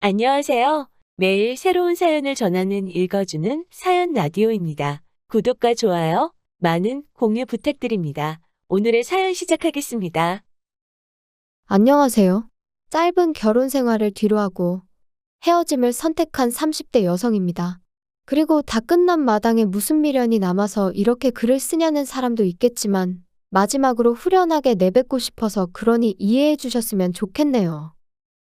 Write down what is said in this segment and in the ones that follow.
안녕하세요. 매일 새로운 사연을 전하는 읽어주는 사연 라디오입니다. 구독과 좋아요, 많은 공유 부탁드립니다. 오늘의 사연 시작하겠습니다. 안녕하세요. 짧은 결혼 생활을 뒤로하고 헤어짐을 선택한 30대 여성입니다. 그리고 다 끝난 마당에 무슨 미련이 남아서 이렇게 글을 쓰냐는 사람도 있겠지만 마지막으로 후련하게 내뱉고 싶어서 그러니 이해해 주셨으면 좋겠네요.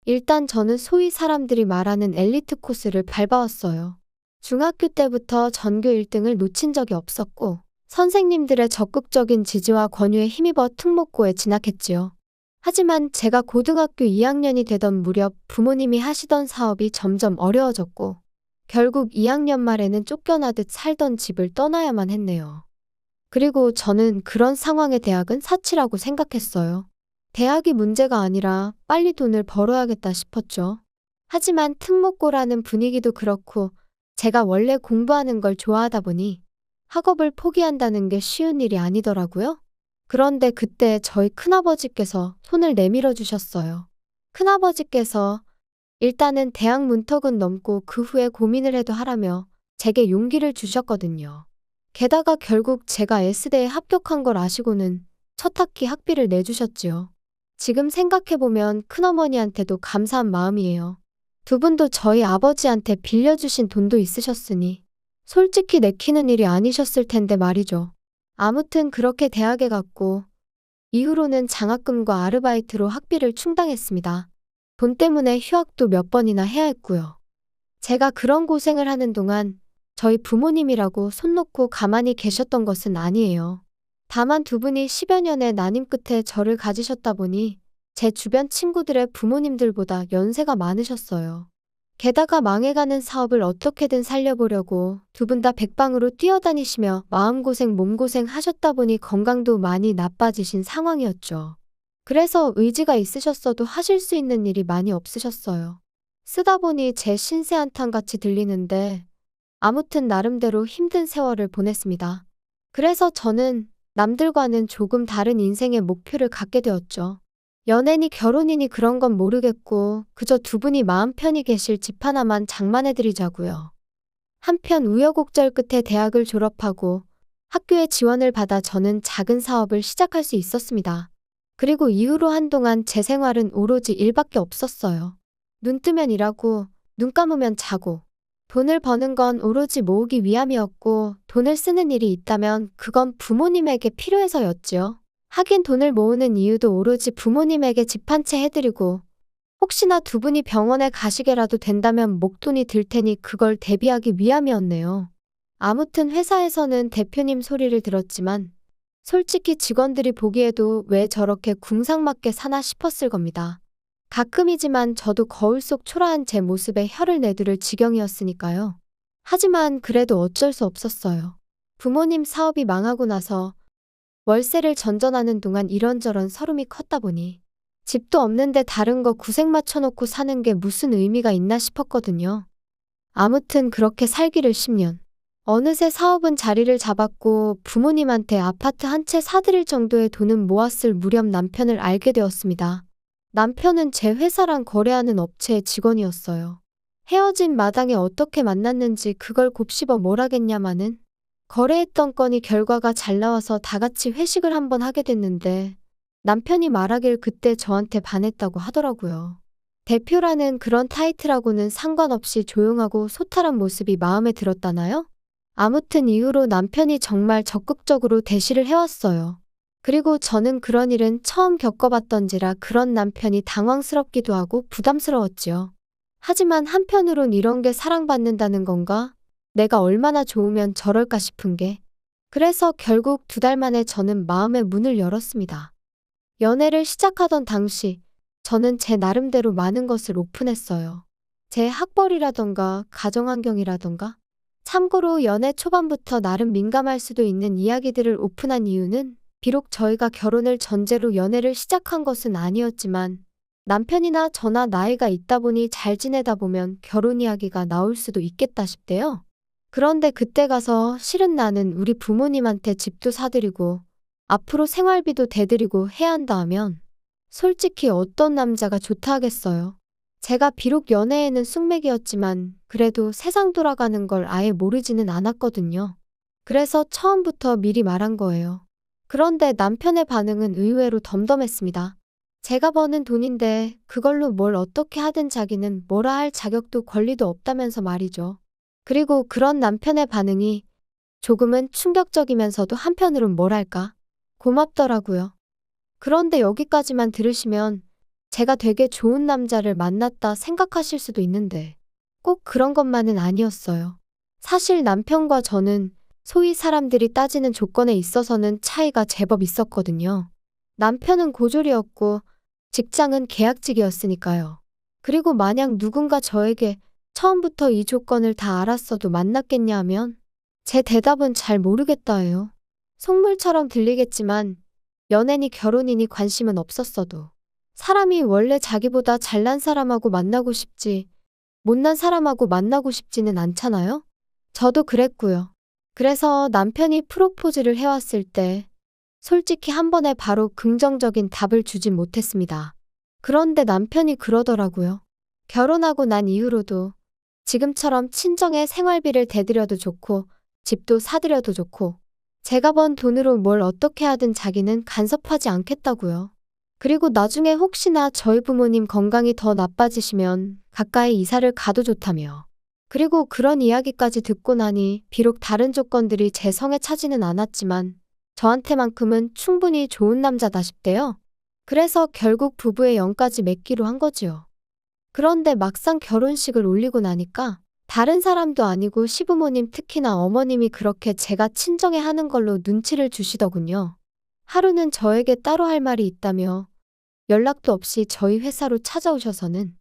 일단 저는 소위 사람들이 말하는 엘리트 코스를 밟아왔어요. 중학교 때부터 전교 1등을 놓친 적이 없었고 선생님들의 적극적인 지지와 권유에 힘입어 특목고에 진학했지요. 하지만 제가 고등학교 2학년이 되던 무렵 부모님이 하시던 사업이 점점 어려워졌고 결국 2학년 말에는 쫓겨나듯 살던 집을 떠나야만 했네요. 그리고 저는 그런 상황의 대학은 사치라고 생각했어요. 대학이 문제가 아니라 빨리 돈을 벌어야겠다 싶었죠. 하지만 특목고라는 분위기도 그렇고 제가 원래 공부하는 걸 좋아하다 보니 학업을 포기한다는 게 쉬운 일이 아니더라고요. 그런데 그때 저희 큰아버지께서 손을 내밀어 주셨어요. 큰아버지께서 일단은 대학 문턱은 넘고 그 후에 고민을 해도 하라며 제게 용기를 주셨거든요. 게다가 결국 제가 S대에 합격한 걸 아시고는 첫 학기 학비를 내주셨지요. 지금 생각해보면 큰어머니한테도 감사한 마음이에요. 두 분도 저희 아버지한테 빌려주신 돈도 있으셨으니 솔직히 내키는 일이 아니셨을 텐데 말이죠. 아무튼 그렇게 대학에 갔고 이후로는 장학금과 아르바이트로 학비를 충당했습니다. 돈 때문에 휴학도 몇 번이나 해야 했고요. 제가 그런 고생을 하는 동안 저희 부모님이라고 손 놓고 가만히 계셨던 것은 아니에요. 다만 두 분이 10여 년의 난임 끝에 저를 가지셨다 보니 제 주변 친구들의 부모님들보다 연세가 많으셨어요. 게다가 망해가는 사업을 어떻게든 살려보려고 두 분 다 백방으로 뛰어다니시며 마음고생 몸고생 하셨다 보니 건강도 많이 나빠지신 상황이었죠. 그래서 의지가 있으셨어도 하실 수 있는 일이 많이 없으셨어요. 쓰다 보니 제 신세 한탄같이 들리는데 아무튼 나름대로 힘든 세월을 보냈습니다. 그래서 저는 남들과는 조금 다른 인생의 목표를 갖게 되었죠. 연애니 결혼이니 그런 건 모르겠고 그저 두 분이 마음 편히 계실 집 하나만 장만해드리자고요. 한편 우여곡절 끝에 대학을 졸업하고 학교에 지원을 받아 저는 작은 사업을 시작할 수 있었습니다. 그리고 이후로 한동안 제 생활은 오로지 일밖에 없었어요. 눈 뜨면 일하고 눈 감으면 자고 돈을 버는 건 오로지 모으기 위함이었고 돈을 쓰는 일이 있다면 그건 부모님에게 필요해서였지요. 하긴 돈을 모으는 이유도 오로지 부모님에게 집 한 채 해드리고 혹시나 두 분이 병원에 가시게라도 된다면 목돈이 들 테니 그걸 대비하기 위함이었네요. 아무튼 회사에서는 대표님 소리를 들었지만 솔직히 직원들이 보기에도 왜 저렇게 궁상맞게 사나 싶었을 겁니다. 가끔이지만 저도 거울 속 초라한 제 모습에 혀를 내두를 지경이었으니까요. 하지만 그래도 어쩔 수 없었어요. 부모님 사업이 망하고 나서 월세를 전전하는 동안 이런저런 서름이 컸다 보니 집도 없는데 다른 거 구색 맞춰놓고 사는 게 무슨 의미가 있나 싶었거든요. 아무튼 그렇게 살기를 10년. 어느새 사업은 자리를 잡았고 부모님한테 아파트 한 채 사드릴 정도의 돈은 모았을 무렵 남편을 알게 되었습니다. 남편은 제 회사랑 거래하는 업체의 직원이었어요. 헤어진 마당에 어떻게 만났는지 그걸 곱씹어 뭘 하겠냐마는 거래했던 건이 결과가 잘 나와서 다 같이 회식을 한번 하게 됐는데 남편이 말하길 그때 저한테 반했다고 하더라고요. 대표라는 그런 타이틀하고는 상관없이 조용하고 소탈한 모습이 마음에 들었다나요? 아무튼 이후로 남편이 정말 적극적으로 대시를 해왔어요. 그리고 저는 그런 일은 처음 겪어봤던지라 그런 남편이 당황스럽기도 하고 부담스러웠지요. 하지만 한편으론 이런 게 사랑받는다는 건가? 내가 얼마나 좋으면 저럴까 싶은 게. 그래서 결국 2달 만에 저는 마음의 문을 열었습니다. 연애를 시작하던 당시 저는 제 나름대로 많은 것을 오픈했어요. 제 학벌이라던가 가정환경이라던가. 참고로 연애 초반부터 나름 민감할 수도 있는 이야기들을 오픈한 이유는 비록 저희가 결혼을 전제로 연애를 시작한 것은 아니었지만 남편이나 저나 나이가 있다 보니 잘 지내다 보면 결혼 이야기가 나올 수도 있겠다 싶대요. 그런데 그때 가서 실은 나는 우리 부모님한테 집도 사드리고 앞으로 생활비도 대드리고 해야 한다 하면 솔직히 어떤 남자가 좋다 하겠어요. 제가 비록 연애에는 쑥맥이었지만 그래도 세상 돌아가는 걸 아예 모르지는 않았거든요. 그래서 처음부터 미리 말한 거예요. 그런데 남편의 반응은 의외로 덤덤했습니다. 제가 버는 돈인데 그걸로 뭘 어떻게 하든 자기는 뭐라 할 자격도 권리도 없다면서 말이죠. 그리고 그런 남편의 반응이 조금은 충격적이면서도 한편으론 뭐랄까 고맙더라고요. 그런데 여기까지만 들으시면 제가 되게 좋은 남자를 만났다 생각하실 수도 있는데 꼭 그런 것만은 아니었어요. 사실 남편과 저는 소위 사람들이 따지는 조건에 있어서는 차이가 제법 있었거든요. 남편은 고졸이었고 직장은 계약직이었으니까요. 그리고 만약 누군가 저에게 처음부터 이 조건을 다 알았어도 만났겠냐 하면 제 대답은 잘 모르겠다예요. 속물처럼 들리겠지만 연애니 결혼이니 관심은 없었어도 사람이 원래 자기보다 잘난 사람하고 만나고 싶지 못난 사람하고 만나고 싶지는 않잖아요? 저도 그랬고요. 그래서 남편이 프로포즈를 해왔을 때 솔직히 한 번에 바로 긍정적인 답을 주진 못했습니다. 그런데 남편이 그러더라고요. 결혼하고 난 이후로도 지금처럼 친정에 생활비를 대드려도 좋고 집도 사드려도 좋고 제가 번 돈으로 뭘 어떻게 하든 자기는 간섭하지 않겠다고요. 그리고 나중에 혹시나 저희 부모님 건강이 더 나빠지시면 가까이 이사를 가도 좋다며. 그리고 그런 이야기까지 듣고 나니 비록 다른 조건들이 제 성에 차지는 않았지만 저한테만큼은 충분히 좋은 남자다 싶대요. 그래서 결국 부부의 영까지 맺기로 한 거지요. 그런데 막상 결혼식을 올리고 나니까 다른 사람도 아니고 시부모님 특히나 어머님이 그렇게 제가 친정에 하는 걸로 눈치를 주시더군요. 하루는 저에게 따로 할 말이 있다며 연락도 없이 저희 회사로 찾아오셔서는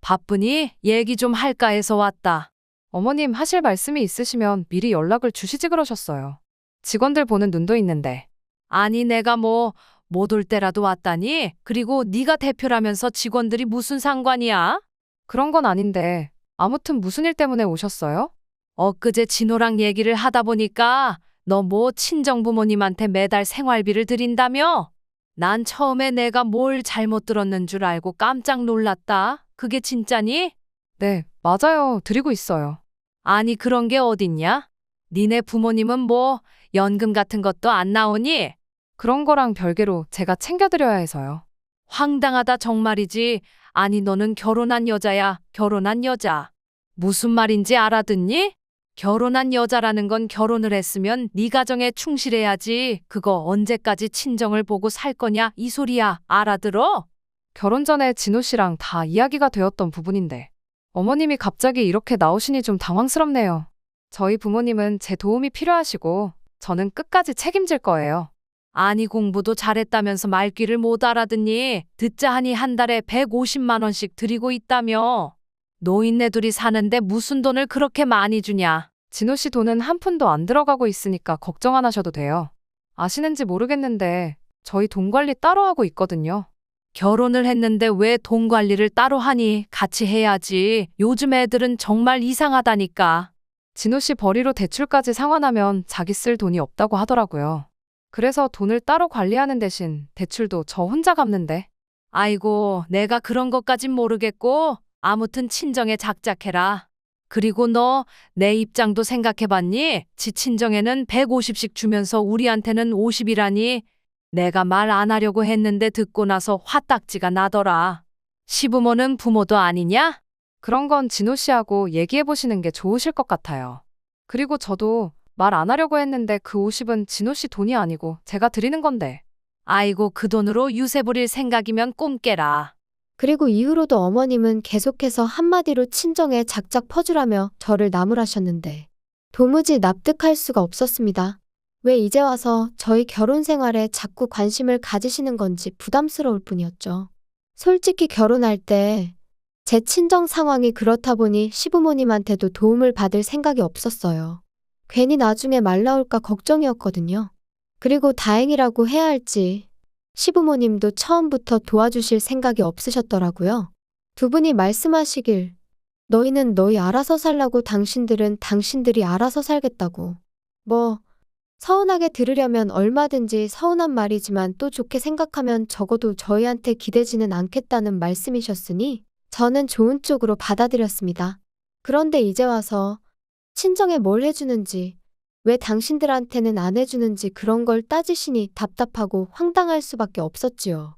바쁘니? 얘기 좀 할까 해서 왔다. 어머님 하실 말씀이 있으시면 미리 연락을 주시지 그러셨어요. 직원들 보는 눈도 있는데. 아니 내가 뭐 못 올 때라도 왔다니? 그리고 네가 대표라면서 직원들이 무슨 상관이야? 그런 건 아닌데 아무튼 무슨 일 때문에 오셨어요? 엊그제 진호랑 얘기를 하다 보니까 너 뭐 친정 부모님한테 매달 생활비를 드린다며? 난 처음에 내가 뭘 잘못 들었는 줄 알고 깜짝 놀랐다. 그게 진짜니? 네, 맞아요. 드리고 있어요. 아니 그런 게 어딨냐? 니네 부모님은 뭐 연금 같은 것도 안 나오니? 그런 거랑 별개로 제가 챙겨드려야 해서요. 황당하다 정말이지. 아니 너는 결혼한 여자야. 결혼한 여자. 무슨 말인지 알아듣니? 결혼한 여자라는 건 결혼을 했으면 네 가정에 충실해야지. 그거 언제까지 친정을 보고 살 거냐 이 소리야. 알아들어? 결혼 전에 진호 씨랑 다 이야기가 되었던 부분인데 어머님이 갑자기 이렇게 나오시니 좀 당황스럽네요. 저희 부모님은 제 도움이 필요하시고 저는 끝까지 책임질 거예요. 아니 공부도 잘했다면서 말귀를 못 알아듣니? 듣자 하니 한 달에 150만 원씩 드리고 있다며. 노인네 둘이 사는데 무슨 돈을 그렇게 많이 주냐? 진호 씨 돈은 한 푼도 안 들어가고 있으니까 걱정 안 하셔도 돼요. 아시는지 모르겠는데 저희 돈 관리 따로 하고 있거든요. 결혼을 했는데 왜 돈 관리를 따로 하니? 같이 해야지. 요즘 애들은 정말 이상하다니까. 진호 씨 벌이로 대출까지 상환하면 자기 쓸 돈이 없다고 하더라고요. 그래서 돈을 따로 관리하는 대신 대출도 저 혼자 갚는데. 아이고, 내가 그런 것까진 모르겠고 아무튼 친정에 작작해라. 그리고 너 내 입장도 생각해봤니? 지 친정에는 150씩 주면서 우리한테는 50이라니. 내가 말 안 하려고 했는데 듣고 나서 화딱지가 나더라. 시부모는 부모도 아니냐? 그런 건 진호 씨하고 얘기해보시는 게 좋으실 것 같아요. 그리고 저도 말 안 하려고 했는데 그 50은 진호 씨 돈이 아니고 제가 드리는 건데. 아이고 그 돈으로 유세 부릴 생각이면 꿈 깨라. 그리고 이후로도 어머님은 계속해서 한마디로 친정에 작작 퍼주라며 저를 나무라셨는데 도무지 납득할 수가 없었습니다. 왜 이제 와서 저희 결혼 생활에 자꾸 관심을 가지시는 건지 부담스러울 뿐이었죠. 솔직히 결혼할 때 제 친정 상황이 그렇다 보니 시부모님한테도 도움을 받을 생각이 없었어요. 괜히 나중에 말 나올까 걱정이었거든요. 그리고 다행이라고 해야 할지 시부모님도 처음부터 도와주실 생각이 없으셨더라고요. 두 분이 말씀하시길 너희는 너희 알아서 살라고 당신들은 당신들이 알아서 살겠다고. 뭐 서운하게 들으려면 얼마든지 서운한 말이지만 또 좋게 생각하면 적어도 저희한테 기대지는 않겠다는 말씀이셨으니 저는 좋은 쪽으로 받아들였습니다. 그런데 이제 와서 친정에 뭘 해주는지, 왜 당신들한테는 안 해주는지 그런 걸 따지시니 답답하고 황당할 수밖에 없었지요.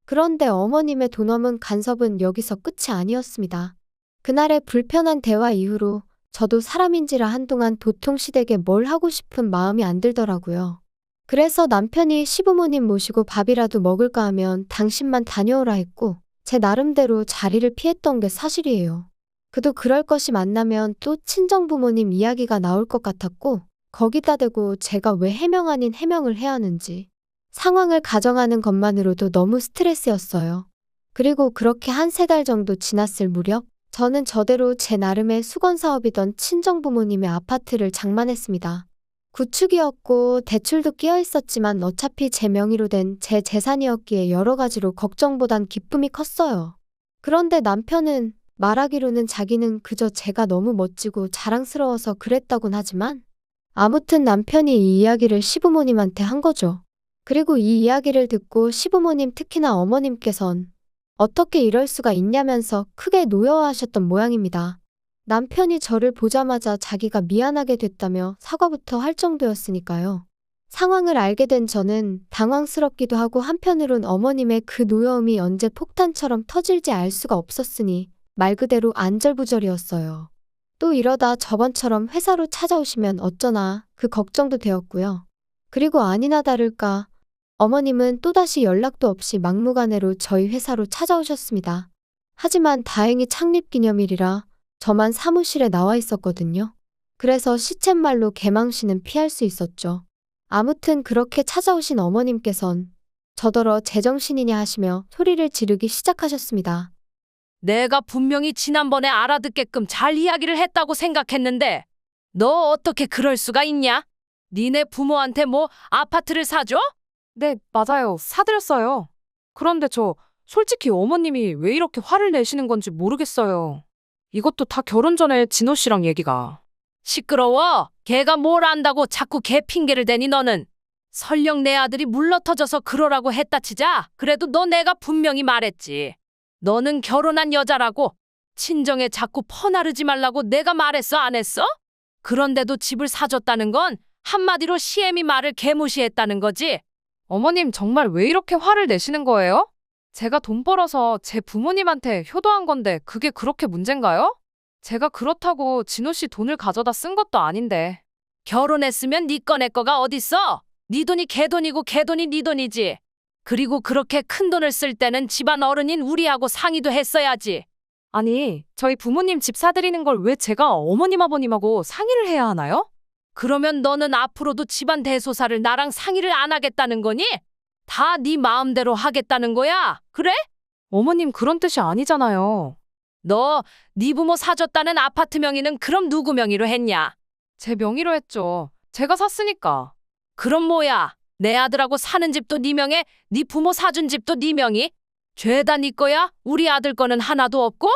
그런데 어머님의 돈 없는 간섭은 여기서 끝이 아니었습니다. 그날의 불편한 대화 이후로 저도 사람인지라 한동안 도통시댁에 뭘 하고 싶은 마음이 안 들더라고요. 그래서 남편이 시부모님 모시고 밥이라도 먹을까 하면 당신만 다녀오라 했고 제 나름대로 자리를 피했던 게 사실이에요. 그도 그럴 것이 만나면 또 친정부모님 이야기가 나올 것 같았고 거기다 대고 제가 왜 해명 아닌 해명을 해야 하는지 상황을 가정하는 것만으로도 너무 스트레스였어요. 그리고 그렇게 한 세 달 정도 지났을 무렵 저는 저대로 제 나름의 수건 사업이던 친정부모님의 아파트를 장만했습니다. 구축이었고 대출도 끼어 있었지만 어차피 제 명의로 된 제 재산이었기에 여러 가지로 걱정보단 기쁨이 컸어요. 그런데 남편은 말하기로는 자기는 그저 제가 너무 멋지고 자랑스러워서 그랬다곤 하지만 아무튼 남편이 이 이야기를 시부모님한테 한 거죠. 그리고 이 이야기를 듣고 시부모님 특히나 어머님께선 어떻게 이럴 수가 있냐면서 크게 노여워하셨던 모양입니다. 남편이 저를 보자마자 자기가 미안하게 됐다며 사과부터 할 정도였으니까요. 상황을 알게 된 저는 당황스럽기도 하고 한편으론 어머님의 그 노여움이 언제 폭탄처럼 터질지 알 수가 없었으니 말 그대로 안절부절이었어요. 또 이러다 저번처럼 회사로 찾아오시면 어쩌나 그 걱정도 되었고요. 그리고 아니나 다를까 어머님은 또다시 연락도 없이 막무가내로 저희 회사로 찾아오셨습니다. 하지만 다행히 창립기념일이라 저만 사무실에 나와 있었거든요. 그래서 시쳇말로 개망신은 피할 수 있었죠. 아무튼 그렇게 찾아오신 어머님께선 저더러 제정신이냐 하시며 소리를 지르기 시작하셨습니다. 내가 분명히 지난번에 알아듣게끔 잘 이야기를 했다고 생각했는데 너 어떻게 그럴 수가 있냐? 니네 부모한테 뭐 아파트를 사줘? 네, 맞아요. 사드렸어요. 그런데 저 솔직히 어머님이 왜 이렇게 화를 내시는 건지 모르겠어요. 이것도 다 결혼 전에 진호 씨랑 얘기가. 시끄러워. 걔가 뭘 안다고 자꾸 걔 핑계를 대니 너는. 설령 내 아들이 물러터져서 그러라고 했다 치자. 그래도 너 내가 분명히 말했지. 너는 결혼한 여자라고. 친정에 자꾸 퍼나르지 말라고 내가 말했어 안 했어? 그런데도 집을 사줬다는 건 한마디로 시애미 말을 개무시했다는 거지. 어머님 정말 왜 이렇게 화를 내시는 거예요? 제가 돈 벌어서 제 부모님한테 효도한 건데 그게 그렇게 문제인가요? 제가 그렇다고 진호 씨 돈을 가져다 쓴 것도 아닌데. 결혼했으면 네 거 내 거가 어딨어? 네 돈이 걔 돈이고 걔 돈이 네 돈이지. 그리고 그렇게 큰 돈을 쓸 때는 집안 어른인 우리하고 상의도 했어야지. 아니, 저희 부모님 집 사드리는 걸 왜 제가 어머님 아버님하고 상의를 해야 하나요? 그러면 너는 앞으로도 집안 대소사를 나랑 상의를 안 하겠다는 거니? 다 네 마음대로 하겠다는 거야? 그래? 어머님 그런 뜻이 아니잖아요. 너 네 부모 사줬다는 아파트 명의는 그럼 누구 명의로 했냐? 제 명의로 했죠. 제가 샀으니까. 그럼 뭐야? 내 아들하고 사는 집도 네 명에, 네 부모 사준 집도 네 명의? 죄다 네 거야? 우리 아들 거는 하나도 없고?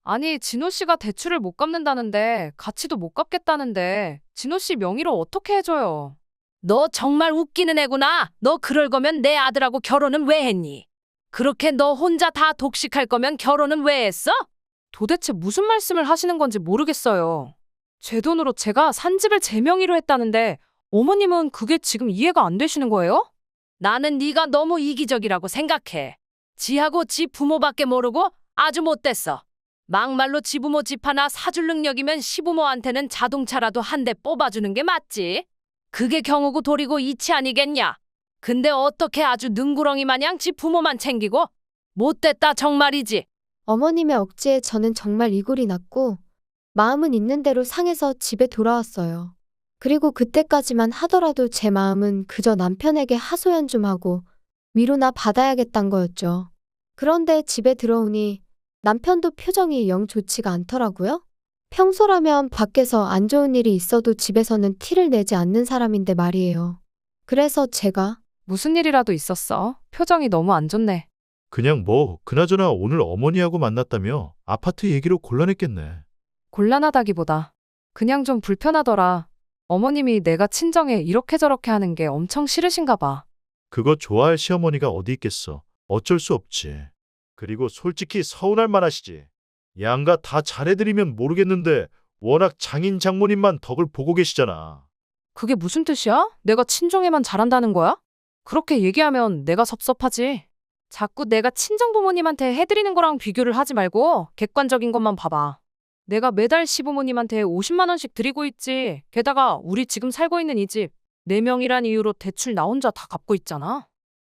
아니, 진호 씨가 대출을 못 갚는다는데 가치도 못 갚겠다는데 진호 씨 명의로 어떻게 해줘요? 너 정말 웃기는 애구나. 너 그럴 거면 내 아들하고 결혼은 왜 했니? 그렇게 너 혼자 다 독식할 거면 결혼은 왜 했어? 도대체 무슨 말씀을 하시는 건지 모르겠어요. 제 돈으로 제가 산 집을 제 명의로 했다는데 어머님은 그게 지금 이해가 안 되시는 거예요? 나는 네가 너무 이기적이라고 생각해. 지하고 지 부모밖에 모르고 아주 못됐어. 막말로 지 부모 집 하나 사줄 능력이면 시부모한테는 자동차라도 한 대 뽑아주는 게 맞지. 그게 경우고 도리고 이치 아니겠냐. 근데 어떻게 아주 능구렁이 마냥 지 부모만 챙기고. 못됐다 정말이지. 어머님의 억지에 저는 정말 이골이 났고 마음은 있는 대로 상해서 집에 돌아왔어요. 그리고 그때까지만 하더라도 제 마음은 그저 남편에게 하소연 좀 하고 위로나 받아야겠단 거였죠. 그런데 집에 들어오니 남편도 표정이 영 좋지가 않더라고요. 평소라면 밖에서 안 좋은 일이 있어도 집에서는 티를 내지 않는 사람인데 말이에요. 그래서 제가 무슨 일이라도 있었어? 표정이 너무 안 좋네. 그냥 뭐 그나저나 오늘 어머니하고 만났다며 아파트 얘기로 곤란했겠네. 곤란하다기보다 그냥 좀 불편하더라. 어머님이 내가 친정에 이렇게 저렇게 하는 게 엄청 싫으신가 봐. 그거 좋아할 시어머니가 어디 있겠어. 어쩔 수 없지. 그리고 솔직히 서운할 만하시지. 양가 다 잘해드리면 모르겠는데 워낙 장인 장모님만 덕을 보고 계시잖아. 그게 무슨 뜻이야? 내가 친정에만 잘한다는 거야? 그렇게 얘기하면 내가 섭섭하지. 자꾸 내가 친정 부모님한테 해드리는 거랑 비교를 하지 말고 객관적인 것만 봐봐. 내가 매달 시부모님한테 50만 원씩 드리고 있지. 게다가 우리 지금 살고 있는 이 집, 4명이란 이유로 대출 나 혼자 다 갚고 있잖아.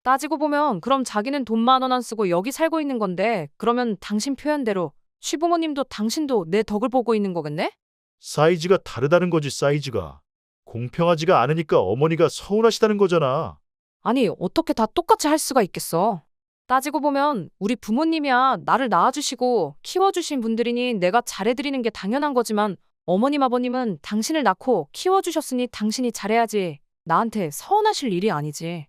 따지고 보면 그럼 자기는 돈 10,000원 안 쓰고 여기 살고 있는 건데 그러면 당신 표현대로 시부모님도 당신도 내 덕을 보고 있는 거겠네? 사이즈가 다르다는 거지, 사이즈가. 공평하지가 않으니까 어머니가 서운하시다는 거잖아. 아니, 어떻게 다 똑같이 할 수가 있겠어. 따지고 보면 우리 부모님이야 나를 낳아주시고 키워주신 분들이니 내가 잘해드리는 게 당연한 거지만 어머님 아버님은 당신을 낳고 키워주셨으니 당신이 잘해야지. 나한테 서운하실 일이 아니지.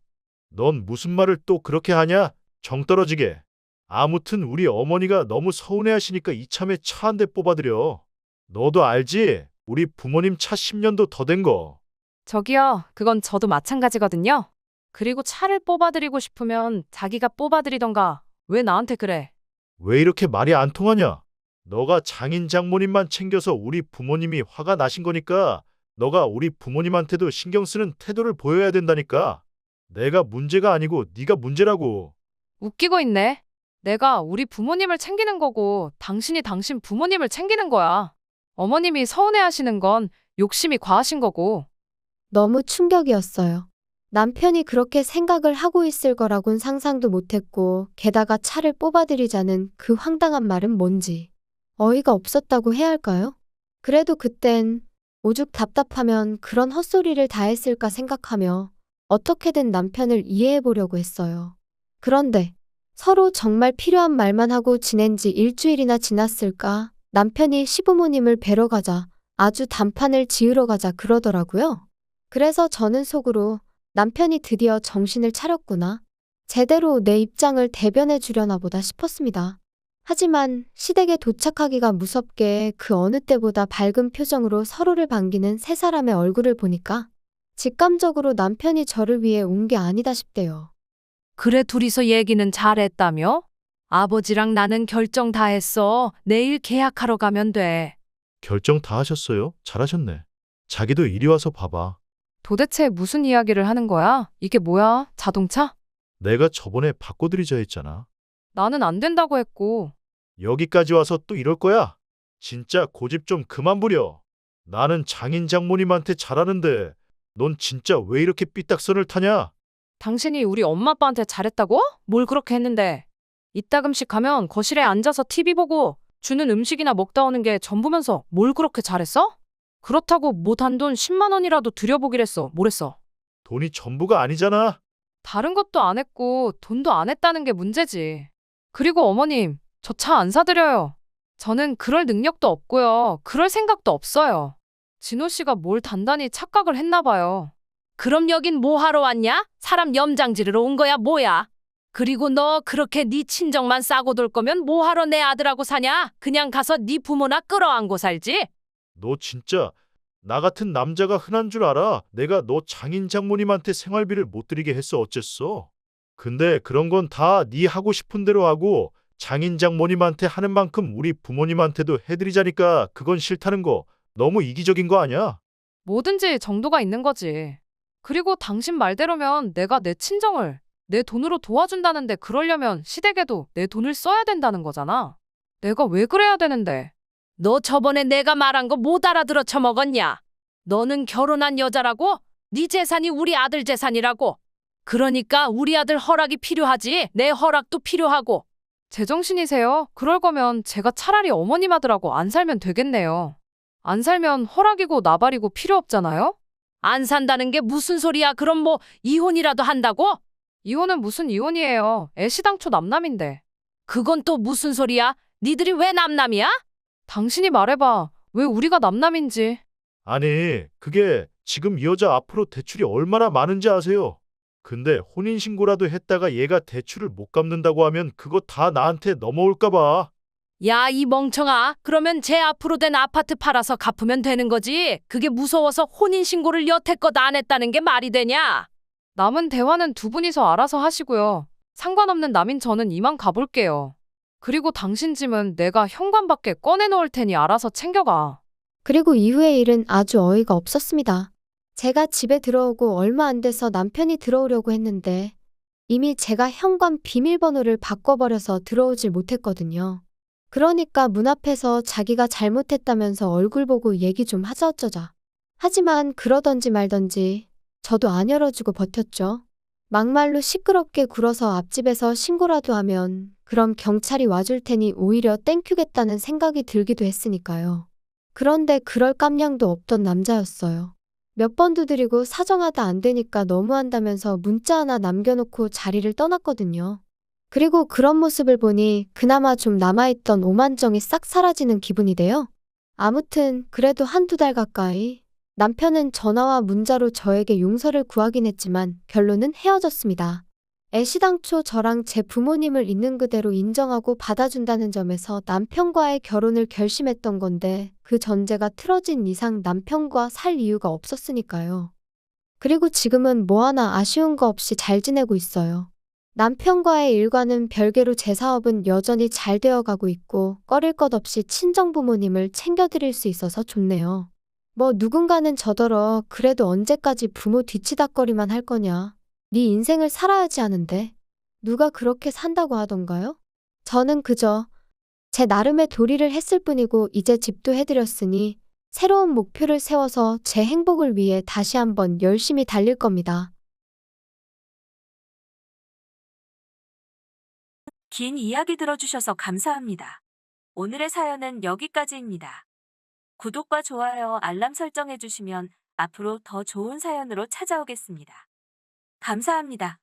넌 무슨 말을 또 그렇게 하냐? 정 떨어지게. 아무튼 우리 어머니가 너무 서운해하시니까 이참에 차 한 대 뽑아드려. 너도 알지? 우리 부모님 차 10년도 더 된 거. 저기요, 그건 저도 마찬가지거든요. 그리고 차를 뽑아드리고 싶으면 자기가 뽑아드리던가. 왜 나한테 그래? 왜 이렇게 말이 안 통하냐? 너가 장인 장모님만 챙겨서 우리 부모님이 화가 나신 거니까 너가 우리 부모님한테도 신경 쓰는 태도를 보여야 된다니까. 내가 문제가 아니고 네가 문제라고. 웃기고 있네. 내가 우리 부모님을 챙기는 거고 당신이 당신 부모님을 챙기는 거야. 어머님이 서운해하시는 건 욕심이 과하신 거고. 너무 충격이었어요. 남편이 그렇게 생각을 하고 있을 거라곤 상상도 못했고, 게다가 차를 뽑아드리자는 그 황당한 말은 뭔지 어이가 없었다고 해야 할까요? 그래도 그땐 오죽 답답하면 그런 헛소리를 다 했을까 생각하며 어떻게든 남편을 이해해 보려고 했어요. 그런데 서로 정말 필요한 말만 하고 지낸 지 일주일이나 지났을까 남편이 시부모님을 뵈러 가자, 아주 단판을 지으러 가자 그러더라고요. 그래서 저는 속으로 남편이 드디어 정신을 차렸구나. 제대로 내 입장을 대변해 주려나 보다 싶었습니다. 하지만 시댁에 도착하기가 무섭게 그 어느 때보다 밝은 표정으로 서로를 반기는 세 사람의 얼굴을 보니까 직감적으로 남편이 저를 위해 온 게 아니다 싶대요. 그래, 둘이서 얘기는 잘했다며? 아버지랑 나는 결정 다 했어. 내일 계약하러 가면 돼. 결정 다 하셨어요? 잘하셨네. 자기도 이리 와서 봐봐. 도대체 무슨 이야기를 하는 거야? 이게 뭐야? 자동차? 내가 저번에 바꿔드리자 했잖아. 나는 안 된다고 했고. 여기까지 와서 또 이럴 거야? 진짜 고집 좀 그만 부려. 나는 장인 장모님한테 잘하는데 넌 진짜 왜 이렇게 삐딱선을 타냐? 당신이 우리 엄마 아빠한테 잘했다고? 뭘 그렇게 했는데? 이따금씩 가면 거실에 앉아서 TV 보고 주는 음식이나 먹다 오는 게 전부면서 뭘 그렇게 잘했어? 그렇다고 뭐 단돈 10만 원이라도 들여보기랬어. 뭐랬어? 돈이 전부가 아니잖아. 다른 것도 안 했고 돈도 안 했다는 게 문제지. 그리고 어머님, 저 차 안 사드려요. 저는 그럴 능력도 없고요. 그럴 생각도 없어요. 진호 씨가 뭘 단단히 착각을 했나 봐요. 그럼 여긴 뭐 하러 왔냐? 사람 염장 지르러 온 거야 뭐야? 그리고 너 그렇게 네 친정만 싸고 돌 거면 뭐 하러 내 아들하고 사냐? 그냥 가서 네 부모나 끌어안고 살지? 너 진짜 나 같은 남자가 흔한 줄 알아? 내가 너 장인 장모님한테 생활비를 못 드리게 했어 어쨌어? 근데 그런 건 다 네 하고 싶은 대로 하고 장인 장모님한테 하는 만큼 우리 부모님한테도 해드리자니까 그건 싫다는 거 너무 이기적인 거 아니야? 뭐든지 정도가 있는 거지. 그리고 당신 말대로면 내가 내 친정을 내 돈으로 도와준다는데 그러려면 시댁에도 내 돈을 써야 된다는 거잖아. 내가 왜 그래야 되는데? 너 저번에 내가 말한 거 못 알아들어 처먹었냐? 너는 결혼한 여자라고? 네 재산이 우리 아들 재산이라고. 그러니까 우리 아들 허락이 필요하지. 내 허락도 필요하고. 제정신이세요? 그럴 거면 제가 차라리 어머님 아들하고 안 살면 되겠네요. 안 살면 허락이고 나발이고 필요 없잖아요? 안 산다는 게 무슨 소리야? 그럼 뭐 이혼이라도 한다고? 이혼은 무슨 이혼이에요. 애시당초 남남인데. 그건 또 무슨 소리야? 니들이 왜 남남이야? 당신이 말해봐. 왜 우리가 남남인지. 아니, 그게 지금 이 여자 앞으로 대출이 얼마나 많은지 아세요? 근데 혼인신고라도 했다가 얘가 대출을 못 갚는다고 하면 그거 다 나한테 넘어올까 봐. 야, 이 멍청아. 그러면 제 앞으로 된 아파트 팔아서 갚으면 되는 거지. 그게 무서워서 혼인신고를 여태껏 안 했다는 게 말이 되냐? 남은 대화는 두 분이서 알아서 하시고요. 상관없는 남인 저는 이만 가볼게요. 그리고 당신 짐은 내가 현관밖에 꺼내놓을 테니 알아서 챙겨가. 그리고 이후의 일은 아주 어이가 없었습니다. 제가 집에 들어오고 얼마 안 돼서 남편이 들어오려고 했는데 이미 제가 현관 비밀번호를 바꿔버려서 들어오질 못했거든요. 그러니까 문 앞에서 자기가 잘못했다면서 얼굴 보고 얘기 좀 하자 어쩌자. 하지만 그러던지 말던지 저도 안 열어주고 버텼죠. 막말로 시끄럽게 굴어서 앞집에서 신고라도 하면 그럼 경찰이 와줄 테니 오히려 땡큐겠다는 생각이 들기도 했으니까요. 그런데 그럴 깜냥도 없던 남자였어요. 몇 번 두드리고 사정하다 안 되니까 너무한다면서 문자 하나 남겨놓고 자리를 떠났거든요. 그리고 그런 모습을 보니 그나마 좀 남아있던 오만정이 싹 사라지는 기분이 돼요. 아무튼 그래도 한두 달 가까이 남편은 전화와 문자로 저에게 용서를 구하긴 했지만 결론은 헤어졌습니다. 애시당초 저랑 제 부모님을 있는 그대로 인정하고 받아준다는 점에서 남편과의 결혼을 결심했던 건데 그 전제가 틀어진 이상 남편과 살 이유가 없었으니까요. 그리고 지금은 뭐 하나 아쉬운 거 없이 잘 지내고 있어요. 남편과의 일과는 별개로 제 사업은 여전히 잘 되어가고 있고 꺼릴 것 없이 친정부모님을 챙겨드릴 수 있어서 좋네요. 뭐 누군가는 저더러 그래도 언제까지 부모 뒤치다꺼리만 할 거냐. 네 인생을 살아야지 하는데 누가 그렇게 산다고 하던가요? 저는 그저 제 나름의 도리를 했을 뿐이고 이제 집도 해드렸으니 새로운 목표를 세워서 제 행복을 위해 다시 한번 열심히 달릴 겁니다. 긴 이야기 들어주셔서 감사합니다. 오늘의 사연은 여기까지입니다. 구독과 좋아요, 알람 설정해주시면 앞으로 더 좋은 사연으로 찾아오겠습니다. 감사합니다.